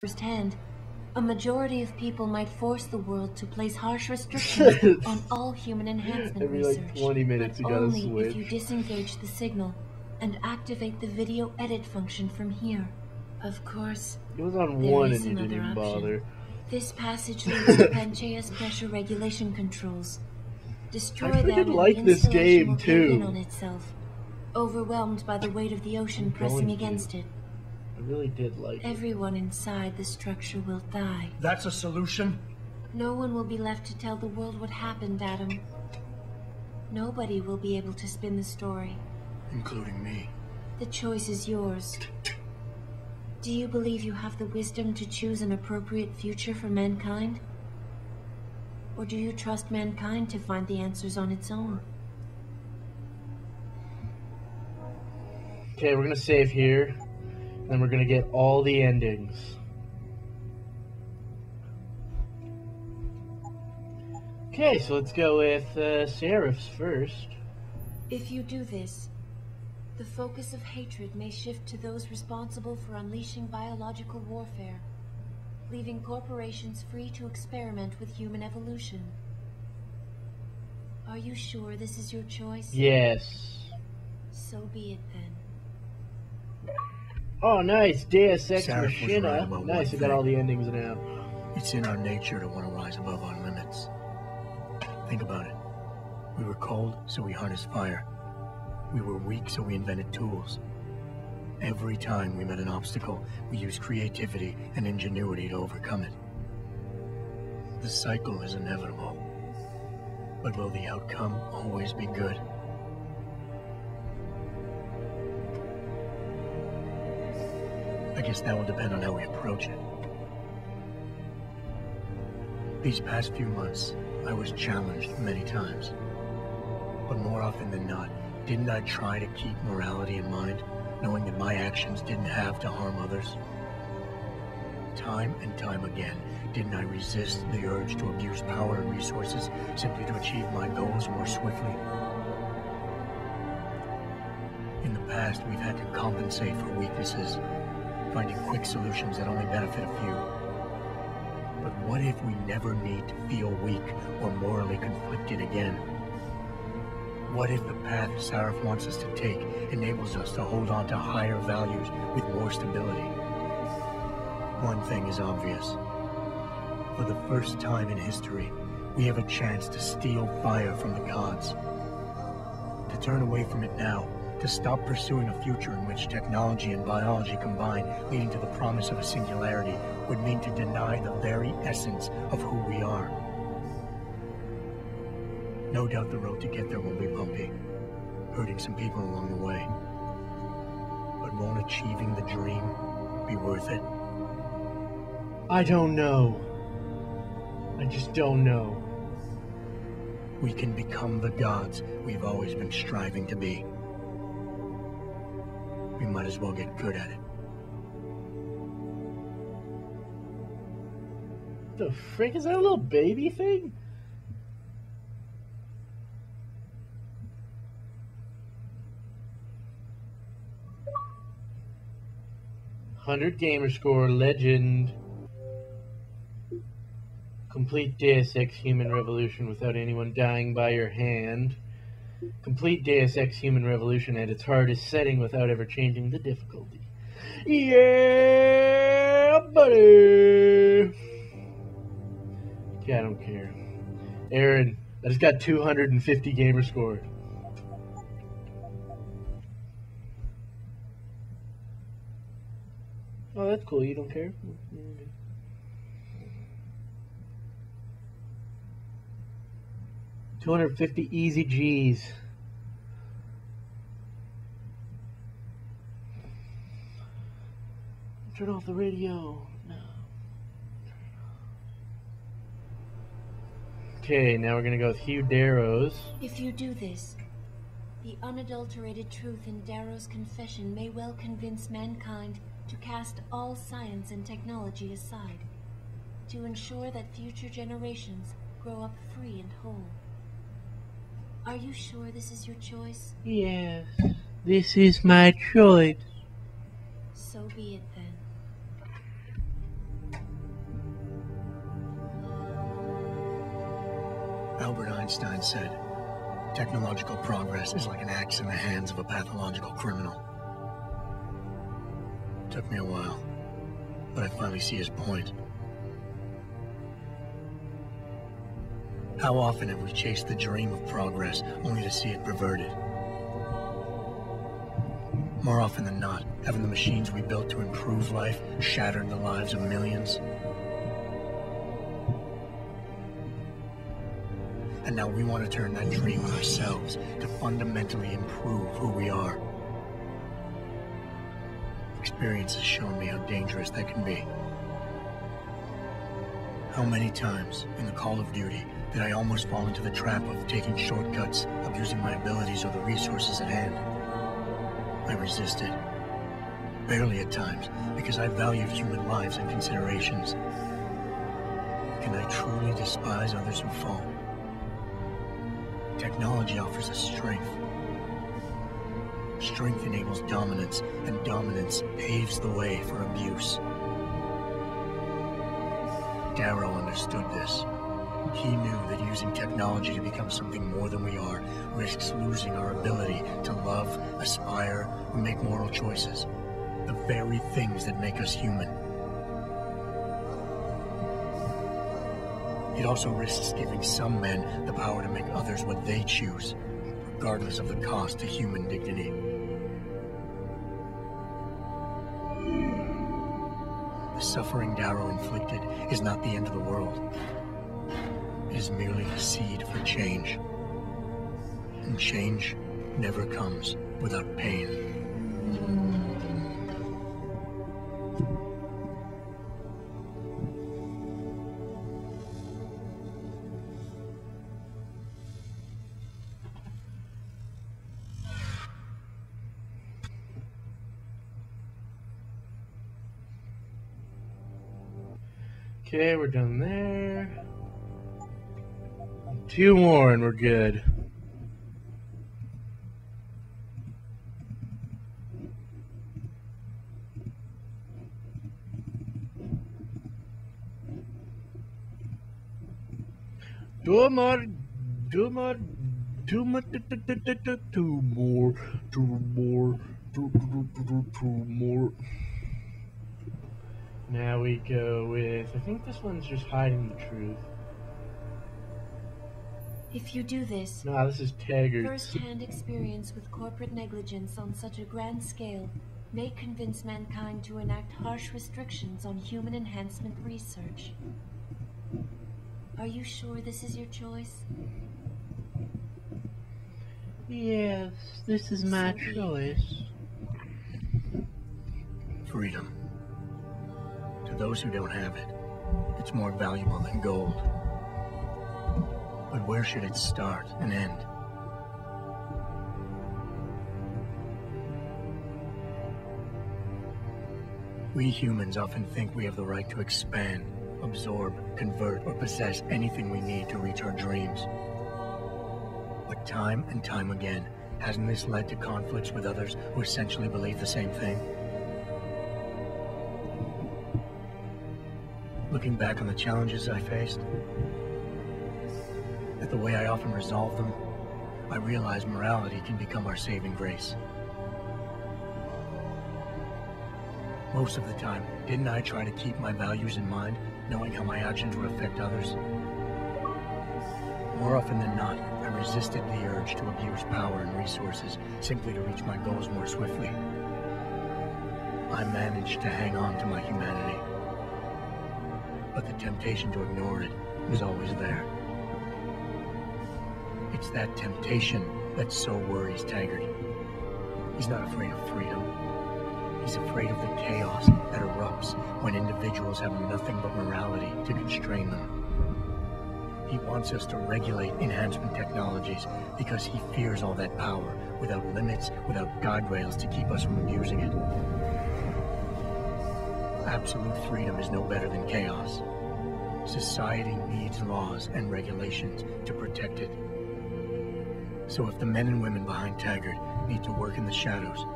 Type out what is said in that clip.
firsthand, a majority of people might force the world to place harsh restrictions on all human enhancement Every research, like 20 minutes but you gotta only switch. if you disengage the signal and activate the video edit function from here. Of course, It was on there one is and you didn't another even option. bother. This passage leads to Panchaea's pressure regulation controls. Destroy them freaking and like the this installation game, will cave in too. on itself, overwhelmed by the weight of the ocean pressing against it. I really did like it. Everyone inside the structure will die. That's a solution? No one will be left to tell the world what happened, Adam. Nobody will be able to spin the story. Including me. The choice is yours. Do you believe you have the wisdom to choose an appropriate future for mankind? Or do you trust mankind to find the answers on its own? Okay, we're gonna save here. Then we're gonna get all the endings. Okay, so let's go with Seraph's first. If you do this, the focus of hatred may shift to those responsible for unleashing biological warfare, leaving corporations free to experiment with human evolution. Are you sure this is your choice? Yes. So be it then. Oh, nice. Deus Ex Seraph was Machina. right about Nice, one we got all thing. the endings now. It's in our nature to want to rise above our limits. Think about it. We were cold, so we harnessed fire. We were weak, so we invented tools. Every time we met an obstacle, we used creativity and ingenuity to overcome it. The cycle is inevitable. But will the outcome always be good? I guess that will depend on how we approach it. These past few months, I was challenged many times. But more often than not, didn't I try to keep morality in mind, knowing that my actions didn't have to harm others? Time and time again, didn't I resist the urge to abuse power and resources simply to achieve my goals more swiftly? In the past, we've had to compensate for weaknesses, finding quick solutions that only benefit a few. But what if we never need to feel weak or morally conflicted again? What if the path Seraph wants us to take enables us to hold on to higher values with more stability? One thing is obvious. For the first time in history, we have a chance to steal fire from the gods. To turn away from it now, to stop pursuing a future in which technology and biology combine, leading to the promise of a singularity, would mean to deny the very essence of who we are. No doubt the road to get there will be bumpy, hurting some people along the way. But won't achieving the dream be worth it? I don't know. I just don't know. We can become the gods we've always been striving to be. We might as well get good at it. The frick is that a little baby thing? $100 gamer score, legend. Complete Deus Ex Human Revolution without anyone dying by your hand. Complete Deus Ex Human Revolution at its hardest setting without ever changing the difficulty. Yeah, buddy! Okay, I don't care. Aaron, I just got 250 gamer score. Oh, that's cool. You don't care? $250 easy G's. Turn off the radio. No. Okay, now we're gonna go with Hugh Darrow's. If you do this, the unadulterated truth in Darrow's confession may well convince mankind to cast all science and technology aside, to ensure that future generations grow up free and whole. Are you sure this is your choice? Yes, this is my choice. So be it then. Albert Einstein said, technological progress is like an axe in the hands of a pathological criminal. Took me a while, but I finally see his point. How often have we chased the dream of progress only to see it perverted? More often than not, haven't the machines we built to improve life shattered the lives of millions? And now we want to turn that dream on ourselves to fundamentally improve who we are. Experience has shown me how dangerous that can be. How many times in the Call of Duty did I almost fall into the trap of taking shortcuts, abusing my abilities or the resources at hand? I resisted. Barely at times, because I valued human lives and considerations. Can I truly despise others who fall? Technology offers us strength. Strength enables dominance, and dominance paves the way for abuse. Darrow understood this. He knew that using technology to become something more than we are risks losing our ability to love, aspire, or make moral choices. The very things that make us human. It also risks giving some men the power to make others what they choose, regardless of the cost to human dignity. The suffering Darrow inflicted is not the end of the world. It is merely the seed for change. And change never comes without pain. Okay, we're done there. 2 more and we're good. Two more. Now we go with, I think this one's just hiding the truth. If you do this, No, this is Taggart. first-hand experience with corporate negligence on such a grand scale may convince mankind to enact harsh restrictions on human enhancement research. Are you sure this is your choice? Yes, this is my choice. Freedom. To those who don't have it, it's more valuable than gold. But where should it start and end? We humans often think we have the right to expand, absorb, convert, or possess anything we need to reach our dreams. But time and time again, hasn't this led to conflicts with others who essentially believe the same thing? Looking back on the challenges I faced, at the way I often resolve them, I realize morality can become our saving grace. Most of the time, didn't I try to keep my values in mind, knowing how my actions would affect others? More often than not, I resisted the urge to abuse power and resources simply to reach my goals more swiftly. I managed to hang on to my humanity, but the temptation to ignore it was always there. It's that temptation that so worries Taggart. He's not afraid of freedom. He's afraid of the chaos that erupts when individuals have nothing but morality to constrain them. He wants us to regulate enhancement technologies because he fears all that power, without limits, without guardrails to keep us from abusing it. Absolute freedom is no better than chaos. Society needs laws and regulations to protect it. So if the men and women behind Taggart need to work in the shadows,